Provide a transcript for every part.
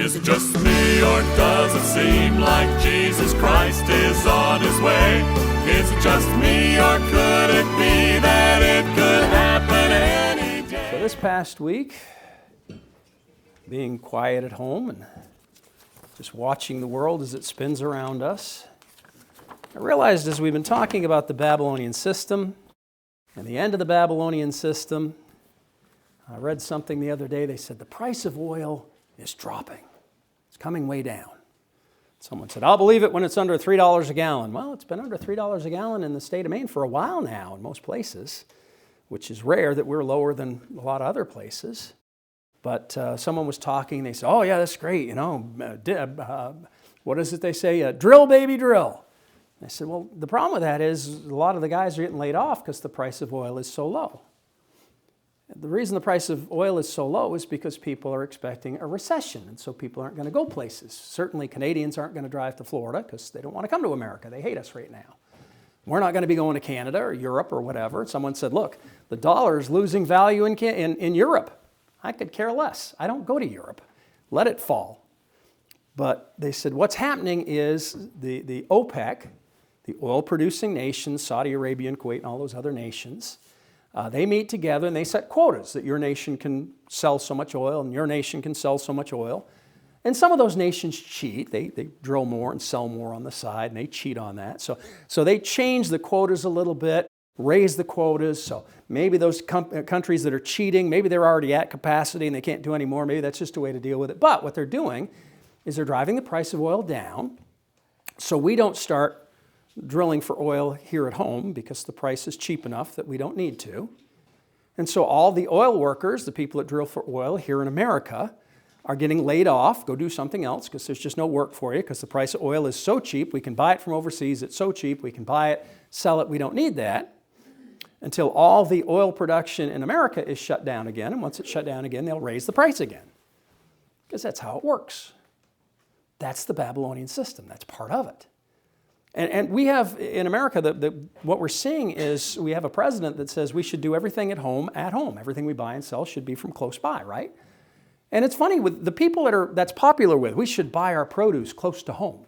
Is it just me, or does it seem like Jesus Christ is on his way? Is it just me, or could it be that it could happen any day? So this past week, being quiet at home and just watching the world as it spins around us, I realized as we've been talking about the Babylonian system and the end of the Babylonian system, I read something the other day. They said the price of oil is dropping. It's coming way down. Someone said, I'll believe it when it's under $3 a gallon. Well, it's been under $3 a gallon in the state of Maine for a while now in most places, which is rare that we're lower than a lot of other places. But someone was talking. They said, oh, yeah, that's great. You know, what is it they say? Drill, baby, drill. I said, well, the problem with that is a lot of the guys are getting laid off because the price of oil is so low. The reason the price of oil is so low is because people are expecting a recession, and so people aren't going to go places. Certainly Canadians aren't going to drive to Florida because they don't want to come to America. They hate us right now. We're not going to be going to Canada or Europe or whatever. Someone said, look, the dollar is losing value in Europe. I could care less. I don't go to Europe. Let it fall. But they said what's happening is the OPEC, the oil-producing nations, Saudi Arabia and Kuwait and all those other nations, they meet together and they set quotas that your nation can sell so much oil and your nation can sell so much oil. And some of those nations cheat. They drill more and sell more on the side, and they cheat on that. So they change the quotas a little bit, raise the quotas. So maybe those countries that are cheating, maybe they're already at capacity and they can't do any more. Maybe that's just a way to deal with it. But what they're doing is they're driving the price of oil down so we don't start drilling for oil here at home because the price is cheap enough that we don't need to. And so all the oil workers, the people that drill for oil here in America, are getting laid off, go do something else because there's just no work for you because the price of oil is so cheap. We can buy it from overseas. It's so cheap. We can buy it, sell it. We don't need that until all the oil production in America is shut down again. And once it's shut down again, they'll raise the price again because that's how it works. That's the Babylonian system. That's part of it. And we have, in America, what we're seeing is we have a president that says we should do everything at home. Everything we buy and sell should be from close by, right? And it's funny, with the people that's popular with, we should buy our produce close to home.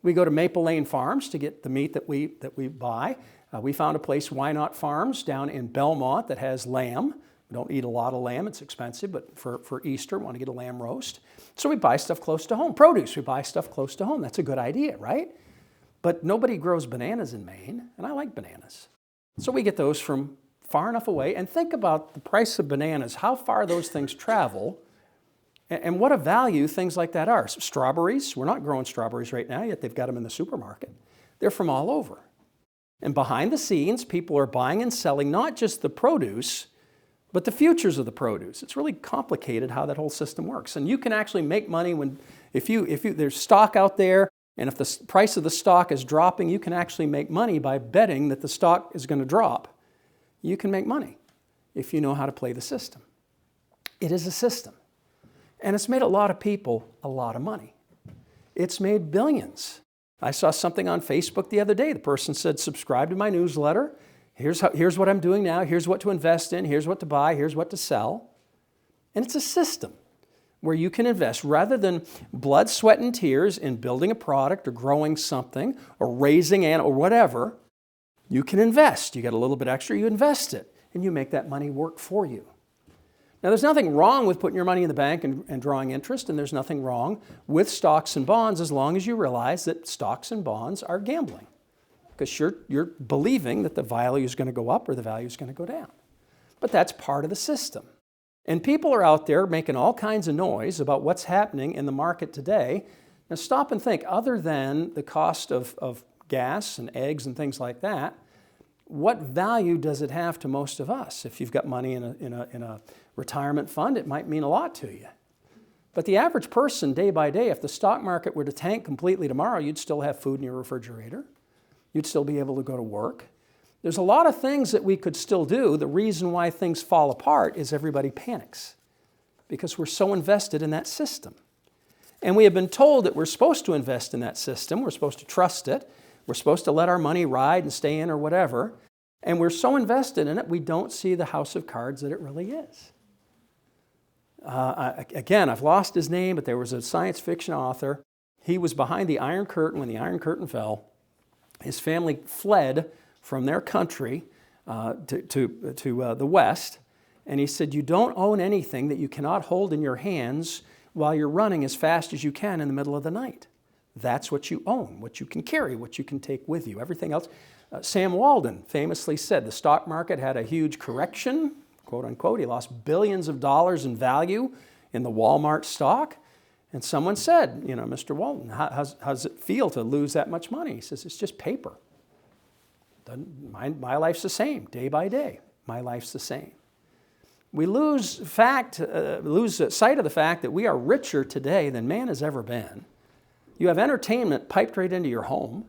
We go to Maple Lane Farms to get the meat that we buy. We found a place, Why Not Farms, down in Belmont that has lamb. We don't eat a lot of lamb, it's expensive, but for Easter, we want to get a lamb roast. So we buy stuff close to home. Produce, we buy stuff close to home. That's a good idea, right? But nobody grows bananas in Maine, and I like bananas. So we get those from far enough away. And think about the price of bananas, how far those things travel, and what a value things like that are. Strawberries, we're not growing strawberries right now, yet they've got them in the supermarket. They're from all over. And behind the scenes, people are buying and selling not just the produce, but the futures of the produce. It's really complicated how that whole system works. And you can actually make money if there's stock out there, and if the price of the stock is dropping, you can actually make money by betting that the stock is going to drop. You can make money if you know how to play the system. It is a system. And it's made a lot of people a lot of money. It's made billions. I saw something on Facebook the other day. The person said, subscribe to my newsletter. Here's what I'm doing now. Here's what to invest in. Here's what to buy. Here's what to sell. And it's a system where you can invest rather than blood, sweat, and tears in building a product or growing something or raising or whatever. You can invest. You get a little bit extra, you invest it, and you make that money work for you. Now, there's nothing wrong with putting your money in the bank and drawing interest, and there's nothing wrong with stocks and bonds as long as you realize that stocks and bonds are gambling because you're believing that the value is going to go up or the value is going to go down. But that's part of the system. And people are out there making all kinds of noise about what's happening in the market today. Now stop and think, other than the cost of gas and eggs and things like that, what value does it have to most of us? If you've got money in a retirement fund, it might mean a lot to you. But the average person, day by day, if the stock market were to tank completely tomorrow, you'd still have food in your refrigerator. You'd still be able to go to work. There's a lot of things that we could still do. The reason why things fall apart is everybody panics because we're so invested in that system. And we have been told that we're supposed to invest in that system. We're supposed to trust it. We're supposed to let our money ride and stay in or whatever. And we're so invested in it, we don't see the house of cards that it really is. Again, I've lost his name, but there was a science fiction author. He was behind the Iron Curtain when the Iron Curtain fell. His family fled from their country to the West. And he said, you don't own anything that you cannot hold in your hands while you're running as fast as you can in the middle of the night. That's what you own, what you can carry, what you can take with you. Everything else. Sam Walden famously said the stock market had a huge correction, quote unquote. He lost billions of dollars in value in the Walmart stock. And someone said, Mr. Walden, how does it feel to lose that much money? He says, it's just paper. My life's the same, day by day. My life's the same. We lose sight of the fact that we are richer today than man has ever been. You have entertainment piped right into your home.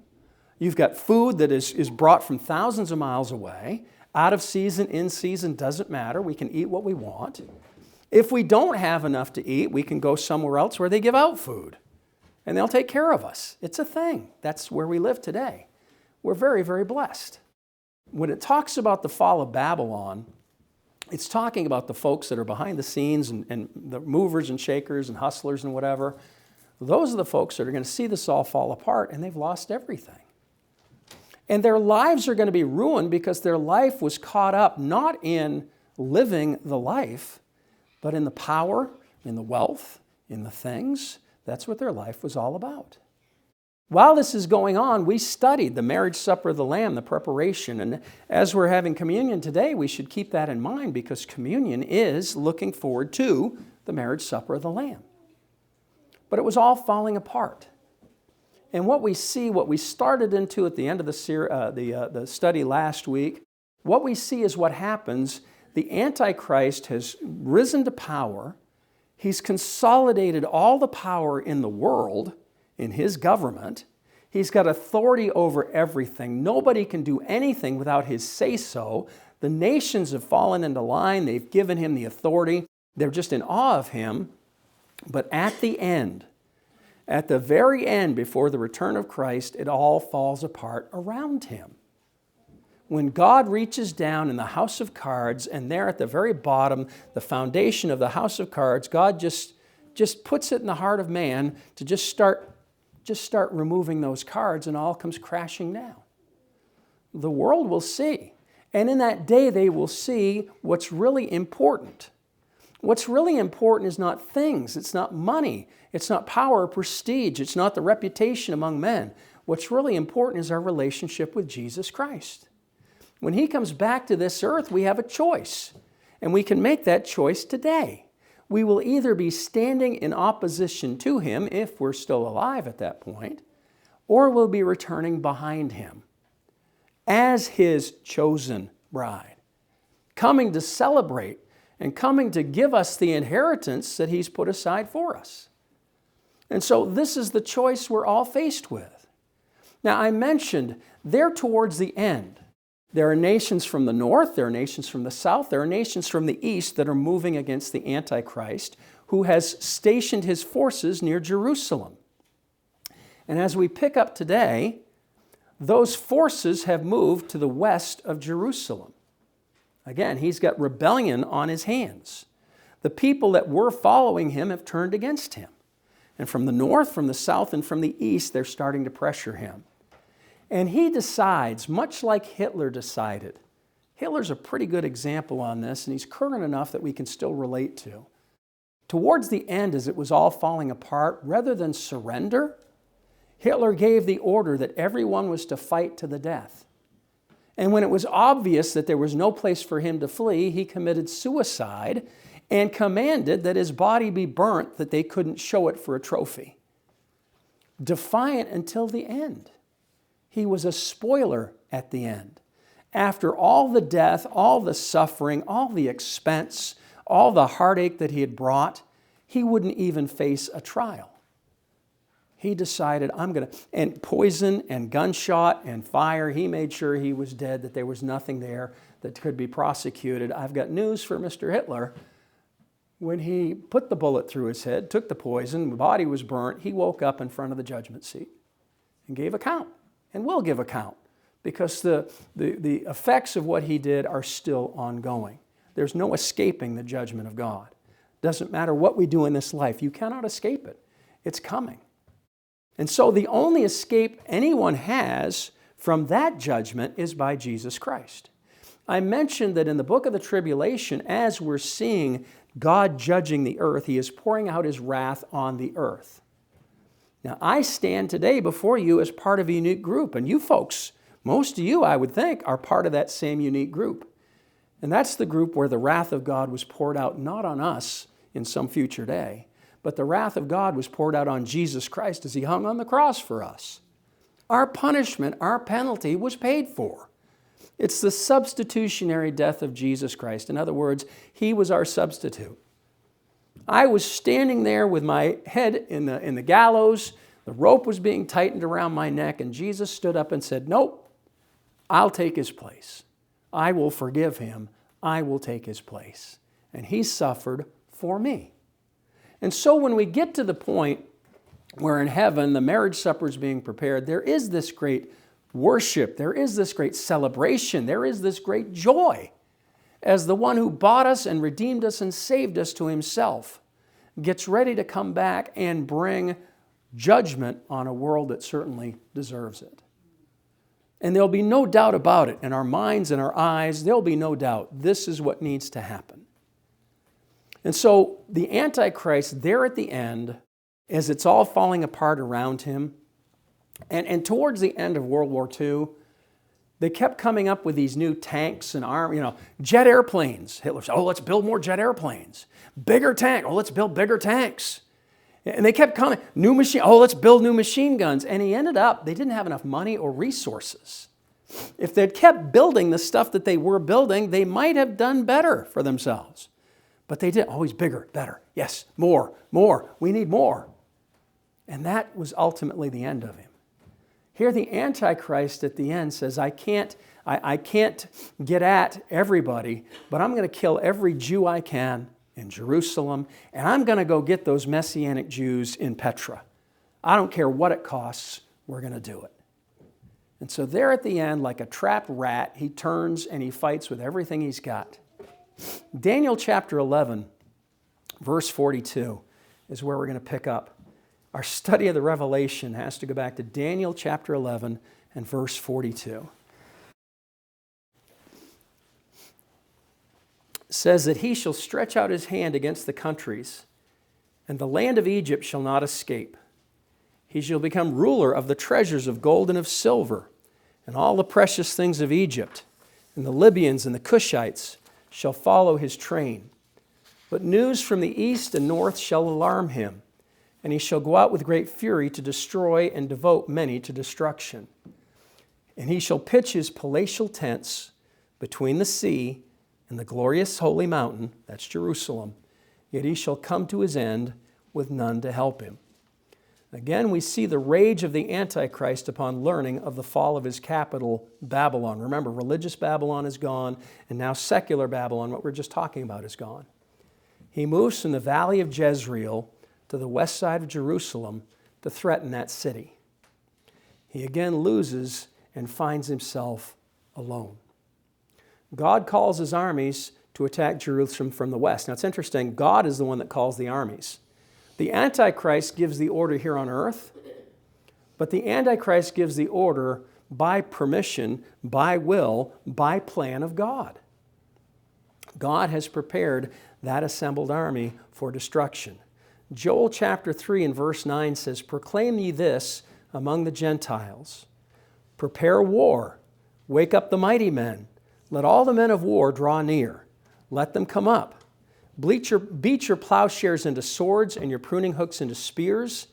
You've got food that is brought from thousands of miles away. Out of season, in season, doesn't matter. We can eat what we want. If we don't have enough to eat, we can go somewhere else where they give out food. And they'll take care of us. It's a thing. That's where we live today. We're very, very blessed. When it talks about the fall of Babylon, it's talking about the folks that are behind the scenes and the movers and shakers and hustlers and whatever. Those are the folks that are going to see this all fall apart, and they've lost everything. And their lives are going to be ruined because their life was caught up not in living the life, but in the power, in the wealth, in the things. That's what their life was all about. While this is going on, we studied the marriage supper of the Lamb, the preparation. And as we're having communion today, we should keep that in mind because communion is looking forward to the marriage supper of the Lamb. But it was all falling apart. And what we see, what we started into at the end of the study last week, what we see is what happens. The Antichrist has risen to power. He's consolidated all the power in the world, in his government. He's got authority over everything. Nobody can do anything without his say-so. The nations have fallen into line. They've given him the authority. They're just in awe of him. But at the end, at the very end, before the return of Christ, it all falls apart around him. When God reaches down in the house of cards, and there at the very bottom, the foundation of the house of cards, God just puts it in the heart of man to just start removing those cards, and all comes crashing down. The world will see. And in that day, they will see what's really important. What's really important is not things. It's not money. It's not power or prestige. It's not the reputation among men. What's really important is our relationship with Jesus Christ. When he comes back to this earth, we have a choice. And we can make that choice today. We will either be standing in opposition to him, if we're still alive at that point, or we'll be returning behind him as his chosen bride, coming to celebrate and coming to give us the inheritance that he's put aside for us. And so this is the choice we're all faced with. Now, I mentioned there towards the end, there are nations from the north, there are nations from the south, there are nations from the east that are moving against the Antichrist, who has stationed his forces near Jerusalem. And as we pick up today, those forces have moved to the west of Jerusalem. Again, he's got rebellion on his hands. The people that were following him have turned against him. And from the north, from the south, and from the east, they're starting to pressure him. And he decides, much like Hitler decided. Hitler's a pretty good example on this, and he's current enough that we can still relate to. Towards the end, as it was all falling apart, rather than surrender, Hitler gave the order that everyone was to fight to the death. And when it was obvious that there was no place for him to flee, he committed suicide and commanded that his body be burnt, that they couldn't show it for a trophy. Defiant until the end. He was a spoiler at the end. After all the death, all the suffering, all the expense, all the heartache that he had brought, he wouldn't even face a trial. He decided, and poison and gunshot and fire, he made sure he was dead, that there was nothing there that could be prosecuted. I've got news for Mr. Hitler. When he put the bullet through his head, took the poison, the body was burnt, he woke up in front of the judgment seat and gave account, and will give account, because the effects of what he did are still ongoing. There's no escaping the judgment of God. Doesn't matter what we do in this life. You cannot escape it. It's coming. And so the only escape anyone has from that judgment is by Jesus Christ. I mentioned that in the book of the tribulation, as we're seeing God judging the earth, He is pouring out His wrath on the earth. Now, I stand today before you as part of a unique group, and you folks, most of you, I would think, are part of that same unique group. And that's the group where the wrath of God was poured out not on us in some future day, but the wrath of God was poured out on Jesus Christ as He hung on the cross for us. Our punishment, our penalty was paid for. It's the substitutionary death of Jesus Christ. In other words, He was our substitute. I was standing there with my head in the gallows. The rope was being tightened around my neck, and Jesus stood up and said, "Nope, I'll take His place. I will forgive him. I will take his place." And He suffered for me. And so when we get to the point where in heaven the marriage supper is being prepared, there is this great worship, there is this great celebration, there is this great joy as the one who bought us and redeemed us and saved us to Himself gets ready to come back and bring judgment on a world that certainly deserves it. And there'll be no doubt about it. In our minds and our eyes, there'll be no doubt. This is what needs to happen. And so the Antichrist there at the end, as it's all falling apart around him, and towards the end of World War II, they kept coming up with these new tanks and jet airplanes. Hitler said, "Oh, let's build more jet airplanes." Bigger tank. "Oh, let's build bigger tanks." And they kept coming, new machine. "Oh, let's build new machine guns." And he ended up, they didn't have enough money or resources. If they'd kept building the stuff that they were building, they might have done better for themselves. But they did. Always bigger, better. Yes, more. We need more. And that was ultimately the end of him. Here the Antichrist at the end says, I can't get at everybody, but I'm going to kill every Jew I can in Jerusalem, and I'm going to go get those Messianic Jews in Petra. I don't care what it costs, we're going to do it. And so there at the end, like a trapped rat, he turns and he fights with everything he's got. Daniel chapter 11, verse 42 is where we're going to pick up. Our study of the Revelation has to go back to Daniel chapter 11 and verse 42. It says that he shall stretch out his hand against the countries, and the land of Egypt shall not escape. He shall become ruler of the treasures of gold and of silver, and all the precious things of Egypt, and the Libyans and the Cushites shall follow his train. But news from the east and north shall alarm him, and he shall go out with great fury to destroy and devote many to destruction. And he shall pitch his palatial tents between the sea and the glorious holy mountain, that's Jerusalem, yet he shall come to his end with none to help him. Again, we see the rage of the Antichrist upon learning of the fall of his capital, Babylon. Remember, religious Babylon is gone, and now secular Babylon, what we're just talking about, is gone. He moves from the valley of Jezreel to the west side of Jerusalem to threaten that city. He again loses and finds himself alone. God calls his armies to attack Jerusalem from the west. Now it's interesting, God is the one that calls the armies. The Antichrist gives the order here on earth, but the Antichrist gives the order by permission, by will, by plan of God. God has prepared that assembled army for destruction. Joel chapter 3 and verse 9 says, "Proclaim ye this among the Gentiles. Prepare war, wake up the mighty men. Let all the men of war draw near. Let them come up. Beat your plowshares into swords and your pruning hooks into spears.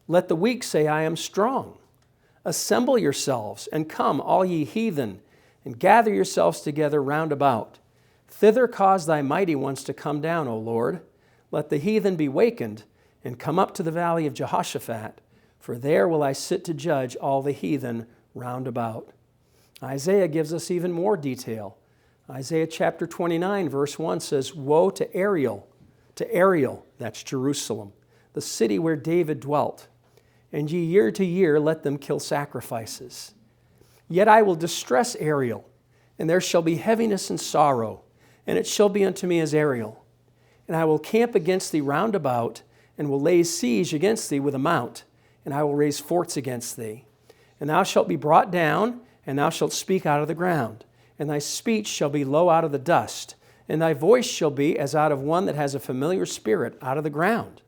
Let the weak say, I am strong. Assemble yourselves and come, all ye heathen, and gather yourselves together round about. Thither cause thy mighty ones to come down, O Lord. Let the heathen be wakened and come up to the valley of Jehoshaphat, for there will I sit to judge all the heathen round about." Isaiah gives us even more detail. Isaiah chapter 29, verse 1 says, "Woe to Ariel, that's Jerusalem, the city where David dwelt. And ye year to year let them kill sacrifices. Yet I will distress Ariel, and there shall be heaviness and sorrow, and it shall be unto me as Ariel. And I will camp against thee round about, and will lay siege against thee with a mount, and I will raise forts against thee. And thou shalt be brought down, and thou shalt speak out of the ground, and thy speech shall be low out of the dust, and thy voice shall be as out of one that has a familiar spirit out of the ground,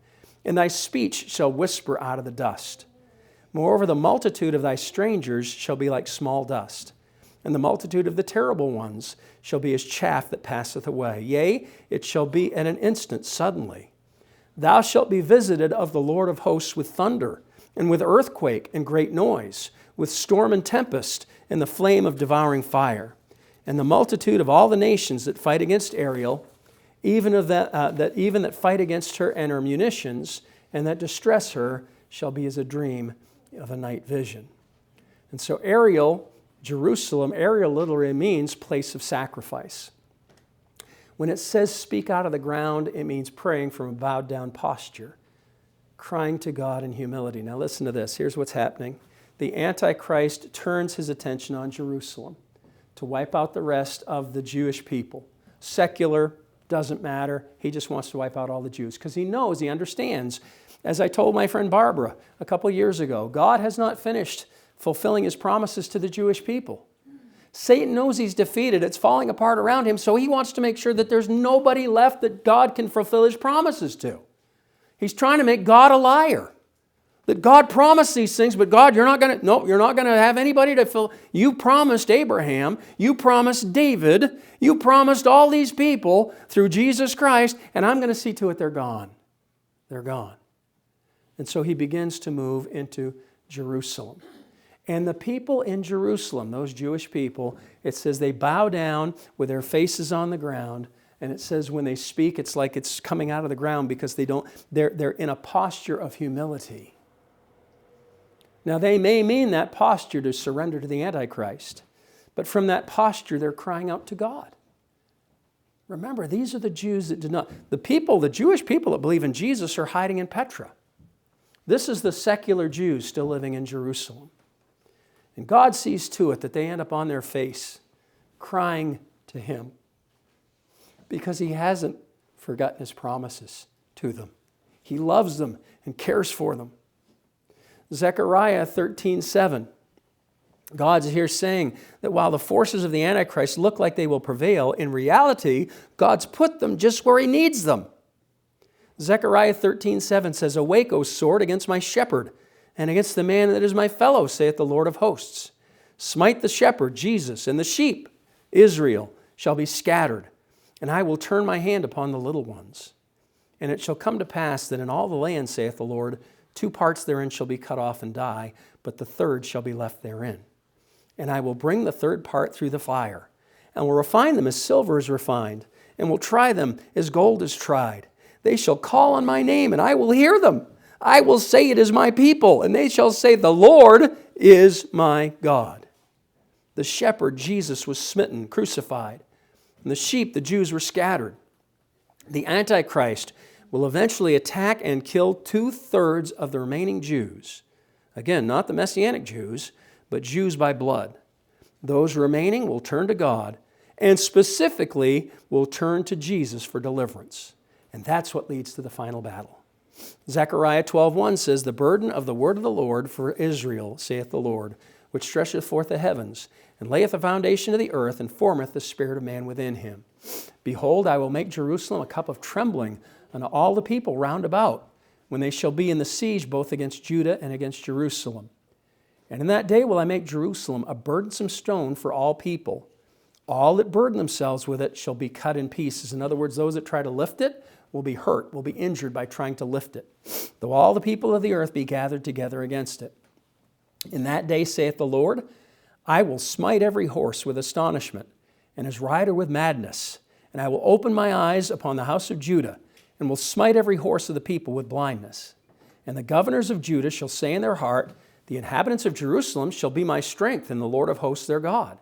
and thy speech shall whisper out of the dust. Moreover, the multitude of thy strangers shall be like small dust, and the multitude of the terrible ones shall be as chaff that passeth away. Yea, it shall be in an instant, suddenly. Thou shalt be visited of the Lord of hosts with thunder, and with earthquake and great noise, with storm and tempest, and the flame of devouring fire. And the multitude of all the nations that fight against Ariel, even that fight against her and her munitions, and that distress her, shall be as a dream of a night vision. And so Ariel, Jerusalem, Ariel literally means place of sacrifice. When it says speak out of the ground, it means praying from a bowed down posture, crying to God in humility. Now listen to this. Here's what's happening. The Antichrist turns his attention on Jerusalem to wipe out the rest of the Jewish people. Secular, doesn't matter. He just wants to wipe out all the Jews because he knows, he understands. As I told my friend Barbara a couple years ago, God has not finished fulfilling his promises to the Jewish people. Satan knows he's defeated. It's falling apart around him, so he wants to make sure that there's nobody left that God can fulfill his promises to. He's trying to make God a liar. That God promised these things, but God, you're not going to have anybody to fill. You promised Abraham, you promised David, you promised all these people through Jesus Christ, and I'm going to see to it they're gone. They're gone. And so he begins to move into Jerusalem. And the people in Jerusalem, those Jewish people, it says they bow down with their faces on the ground. And it says when they speak, it's like it's coming out of the ground because they're in a posture of humility. Now, they may mean that posture to surrender to the Antichrist, but from that posture, they're crying out to God. Remember, these are the Jews that did not. The Jewish people that believe in Jesus are hiding in Petra. This is the secular Jews still living in Jerusalem. And God sees to it that they end up on their face, crying to Him, because He hasn't forgotten His promises to them. He loves them and cares for them. Zechariah 13:7. God's here saying that while the forces of the Antichrist look like they will prevail, in reality, God's put them just where He needs them. Zechariah 13:7 says, Awake, O sword, against my shepherd, and against the man that is my fellow, saith the Lord of hosts. Smite the shepherd, Jesus, and the sheep, Israel, shall be scattered, and I will turn my hand upon the little ones. And it shall come to pass that in all the land, saith the Lord, 2 parts therein shall be cut off and die, but the third shall be left therein. And I will bring the third part through the fire, and will refine them as silver is refined, and will try them as gold is tried. They shall call on my name, and I will hear them. I will say, it is my people, and they shall say, the Lord is my God. The shepherd, Jesus, was smitten, crucified, and the sheep, the Jews, were scattered. The Antichrist will eventually attack and kill 2/3 of the remaining Jews. Again, not the Messianic Jews, but Jews by blood. Those remaining will turn to God and specifically will turn to Jesus for deliverance. And that's what leads to the final battle. Zechariah 12:1 says, The burden of the word of the Lord for Israel, saith the Lord, which stretcheth forth the heavens, and layeth the foundation of the earth, and formeth the spirit of man within him. Behold, I will make Jerusalem a cup of trembling unto all the people round about, when they shall be in the siege both against Judah and against Jerusalem. And in that day will I make Jerusalem a burdensome stone for all people. All that burden themselves with it shall be cut in pieces. In other words, those that try to lift it will be hurt, will be injured by trying to lift it, though all the people of the earth be gathered together against it. In that day, saith the Lord, I will smite every horse with astonishment, and his rider with madness. And I will open my eyes upon the house of Judah, and will smite every horse of the people with blindness. And the governors of Judah shall say in their heart, The inhabitants of Jerusalem shall be my strength, and the Lord of hosts their God.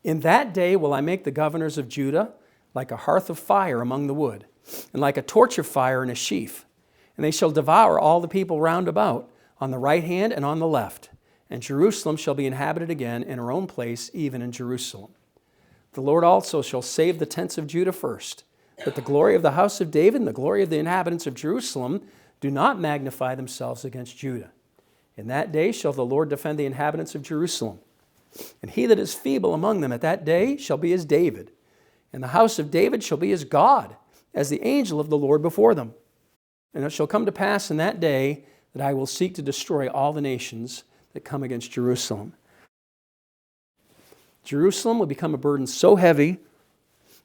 In that day will I make the governors of Judah like a hearth of fire among the wood, and like a torch of fire in a sheaf. And they shall devour all the people round about, on the right hand and on the left. And Jerusalem shall be inhabited again in her own place, even in Jerusalem. The Lord also shall save the tents of Judah first, But the glory of the house of David and the glory of the inhabitants of Jerusalem do not magnify themselves against Judah. In that day shall the Lord defend the inhabitants of Jerusalem. And he that is feeble among them at that day shall be as David. And the house of David shall be as God, as the angel of the Lord before them. And it shall come to pass in that day that I will seek to destroy all the nations that come against Jerusalem. Jerusalem will become a burden so heavy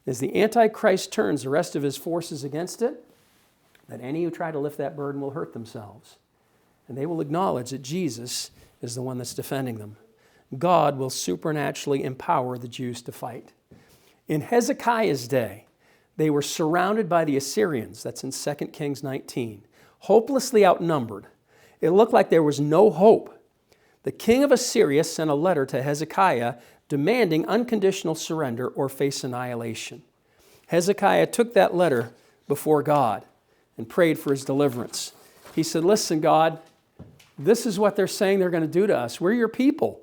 as the Antichrist turns the rest of his forces against it, that any who try to lift that burden will hurt themselves. And they will acknowledge that Jesus is the one that's defending them. God will supernaturally empower the Jews to fight. In Hezekiah's day, they were surrounded by the Assyrians. That's in 2 Kings 19. Hopelessly outnumbered. It looked like there was no hope. The king of Assyria sent a letter to Hezekiah demanding unconditional surrender or face annihilation. Hezekiah took that letter before God and prayed for his deliverance. He said, listen, God, this is what they're saying they're going to do to us. We're your people.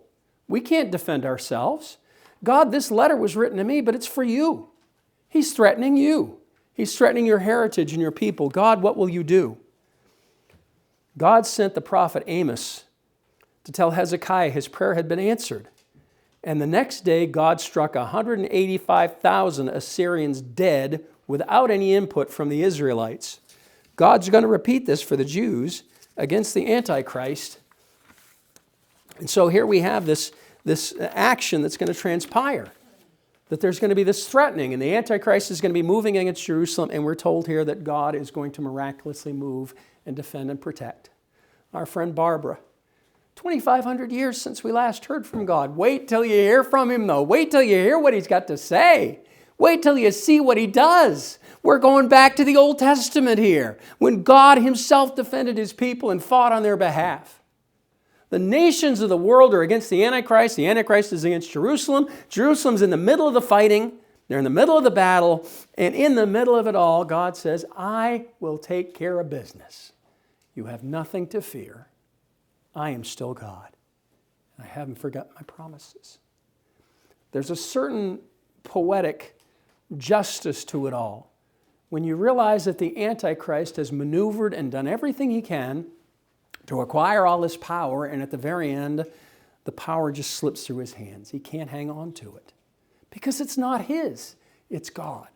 We can't defend ourselves. God, this letter was written to me, but it's for you. He's threatening you. He's threatening your heritage and your people. God, what will you do? God sent the prophet Amos to tell Hezekiah his prayer had been answered. And the next day, God struck 185,000 Assyrians dead without any input from the Israelites. God's going to repeat this for the Jews against the Antichrist. And so here we have this action that's going to transpire, that there's going to be this threatening, and the Antichrist is going to be moving against Jerusalem, and we're told here that God is going to miraculously move and defend and protect. Our friend Barbara, 2,500 years since we last heard from God. Wait till you hear from him, though. Wait till you hear what he's got to say. Wait till you see what he does. We're going back to the Old Testament here, when God himself defended his people and fought on their behalf. The nations of the world are against the Antichrist. The Antichrist is against Jerusalem. Jerusalem's in the middle of the fighting. They're in the middle of the battle. And in the middle of it all, God says, I will take care of business. You have nothing to fear. I am still God. I haven't forgotten my promises. There's a certain poetic justice to it all when you realize that the Antichrist has maneuvered and done everything he can to acquire all this power, and at the very end, the power just slips through his hands. He can't hang on to it because it's not his, it's God.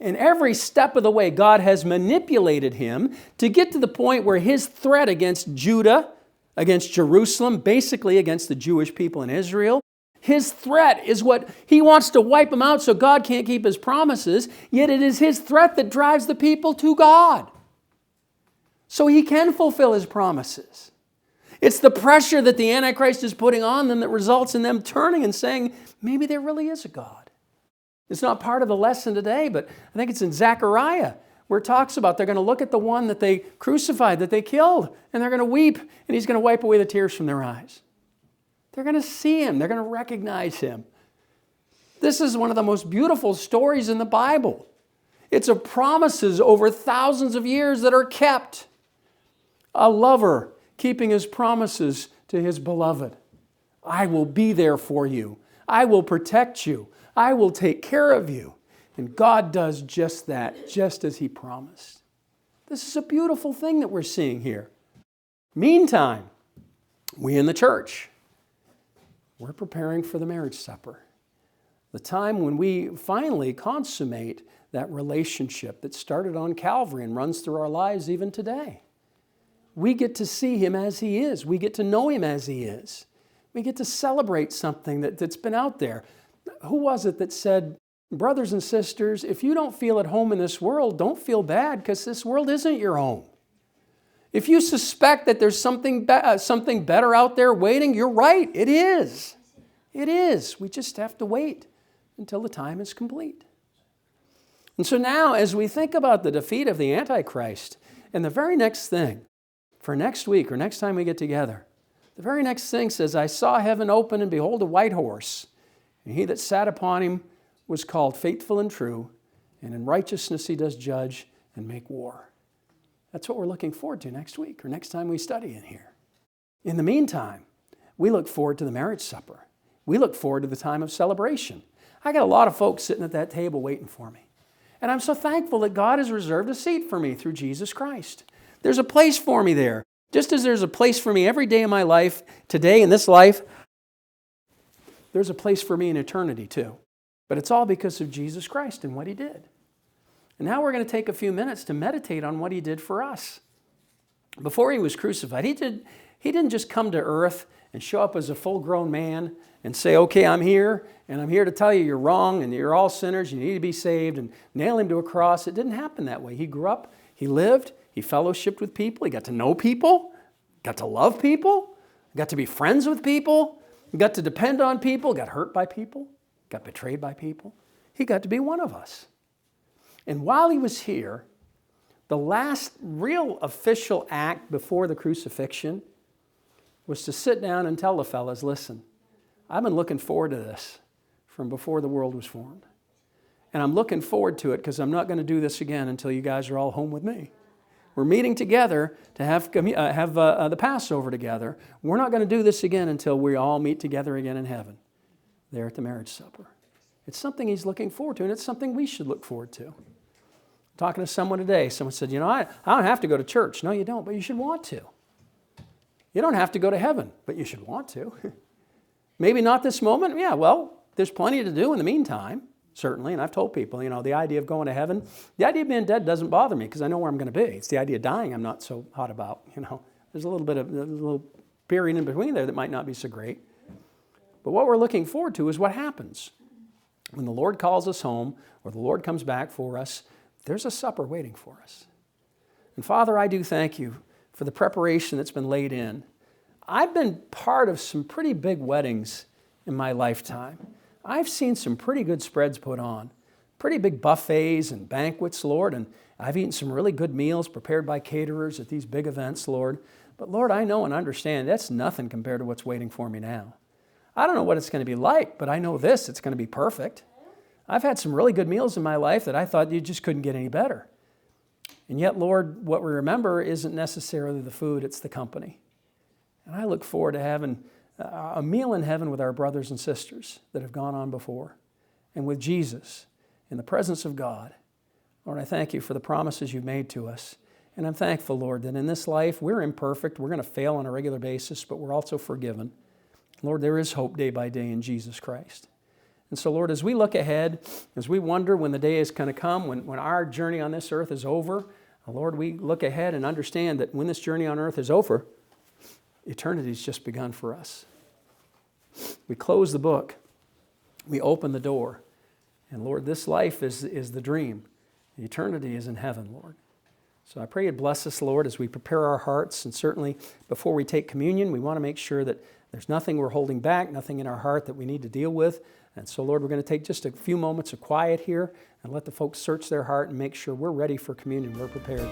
And every step of the way, God has manipulated him to get to the point where his threat against Judah, against Jerusalem, basically against the Jewish people in Israel, his threat is what he wants to wipe them out so God can't keep his promises, yet it is his threat that drives the people to God so he can fulfill his promises. It's the pressure that the Antichrist is putting on them that results in them turning and saying, maybe there really is a God. It's not part of the lesson today, but I think it's in Zechariah where it talks about they're going to look at the one that they crucified, that they killed, and they're going to weep, and he's going to wipe away the tears from their eyes. They're going to see him. They're going to recognize him. This is one of the most beautiful stories in the Bible. It's of promises over thousands of years that are kept. A lover keeping his promises to his beloved. I will be there for you. I will protect you. I will take care of you. And God does just that, just as he promised. This is a beautiful thing that we're seeing here. Meantime, we in the church, we're preparing for the marriage supper. The time when we finally consummate that relationship that started on Calvary and runs through our lives even today. We get to see him as he is. We get to know him as he is. We get to celebrate something that's been out there. Who was it that said, brothers and sisters, if you don't feel at home in this world, don't feel bad because this world isn't your home. If you suspect that there's something better out there waiting, you're right. It is. It is. We just have to wait until the time is complete. And so now, as we think about the defeat of the Antichrist, and the very next thing, for next week or next time we get together, the very next thing says, I saw heaven open and behold a white horse, and he that sat upon him was called Faithful and True, and in righteousness he does judge and make war. That's what we're looking forward to next week or next time we study in here. In the meantime, we look forward to the marriage supper. We look forward to the time of celebration. I got a lot of folks sitting at that table waiting for me. And I'm so thankful that God has reserved a seat for me through Jesus Christ. There's a place for me there. Just as there's a place for me every day of my life, today in this life, there's a place for me in eternity too. But it's all because of Jesus Christ and what He did. And now we're going to take a few minutes to meditate on what He did for us. Before He was crucified, He didn't just come to earth and show up as a full-grown man and say, okay, I'm here, and I'm here to tell you you're wrong, and you're all sinners, you need to be saved, and nail Him to a cross. It didn't happen that way. He grew up, He lived, He fellowshiped with people, He got to know people, got to love people, got to be friends with people, got to depend on people, got hurt by people, got betrayed by people. He got to be one of us. And while He was here, the last real official act before the crucifixion was to sit down and tell the fellas, listen, I've been looking forward to this from before the world was formed. And I'm looking forward to it because I'm not going to do this again until you guys are all home with me. We're meeting together to have the Passover together. We're not going to do this again until we all meet together again in heaven, there at the marriage supper. It's something He's looking forward to, and it's something we should look forward to. Talking to someone today, someone said, I don't have to go to church. No, you don't, but you should want to. You don't have to go to heaven, but you should want to. Maybe not this moment. Yeah, well, there's plenty to do in the meantime, certainly. And I've told people, the idea of going to heaven, the idea of being dead doesn't bother me because I know where I'm going to be. It's the idea of dying I'm not so hot about. There's a little period in between there that might not be so great. But what we're looking forward to is what happens when the Lord calls us home or the Lord comes back for us. There's a supper waiting for us. And Father, I do thank You for the preparation that's been laid in. I've been part of some pretty big weddings in my lifetime. I've seen some pretty good spreads put on, pretty big buffets and banquets, Lord, and I've eaten some really good meals prepared by caterers at these big events, Lord. But Lord, I know and understand that's nothing compared to what's waiting for me now. I don't know what it's going to be like, but I know this, it's going to be perfect. I've had some really good meals in my life that I thought you just couldn't get any better. And yet, Lord, what we remember isn't necessarily the food, it's the company. And I look forward to having a meal in heaven with our brothers and sisters that have gone on before, and with Jesus in the presence of God. Lord, I thank You for the promises You've made to us. And I'm thankful, Lord, that in this life we're imperfect, we're going to fail on a regular basis, but we're also forgiven. Lord, there is hope day by day in Jesus Christ. And so, Lord, as we look ahead, as we wonder when the day is going to come, when our journey on this earth is over, Lord, we look ahead and understand that when this journey on earth is over, eternity's just begun for us. We close the book. We open the door. And Lord, this life is the dream. Eternity is in heaven, Lord. So I pray You'd bless us, Lord, as we prepare our hearts. And certainly before we take communion, we want to make sure that there's nothing we're holding back, nothing in our heart that we need to deal with. And so, Lord, we're going to take just a few moments of quiet here and let the folks search their heart and make sure we're ready for communion. We're prepared.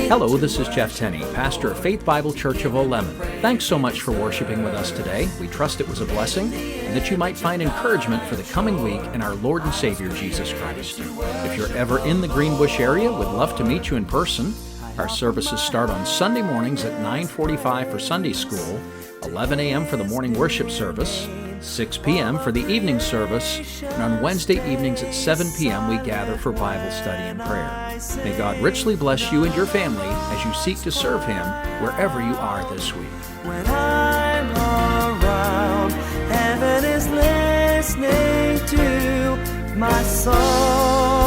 Hello, this is Jeff Tenney, pastor of Faith Bible Church of Oleman. Thanks so much for worshiping with us today. We trust it was a blessing and that you might find encouragement for the coming week in our Lord and Savior Jesus Christ. If you're ever in the Greenbush area, we'd love to meet you in person. Our services start on Sunday mornings at 9:45 for Sunday school, 11 a.m. for the morning worship service, 6 p.m. for the evening service, and on Wednesday evenings at 7 p.m. we gather for Bible study and prayer. May God richly bless you and your family as you seek to serve Him wherever you are this week. When I'm around, heaven is listening to my song.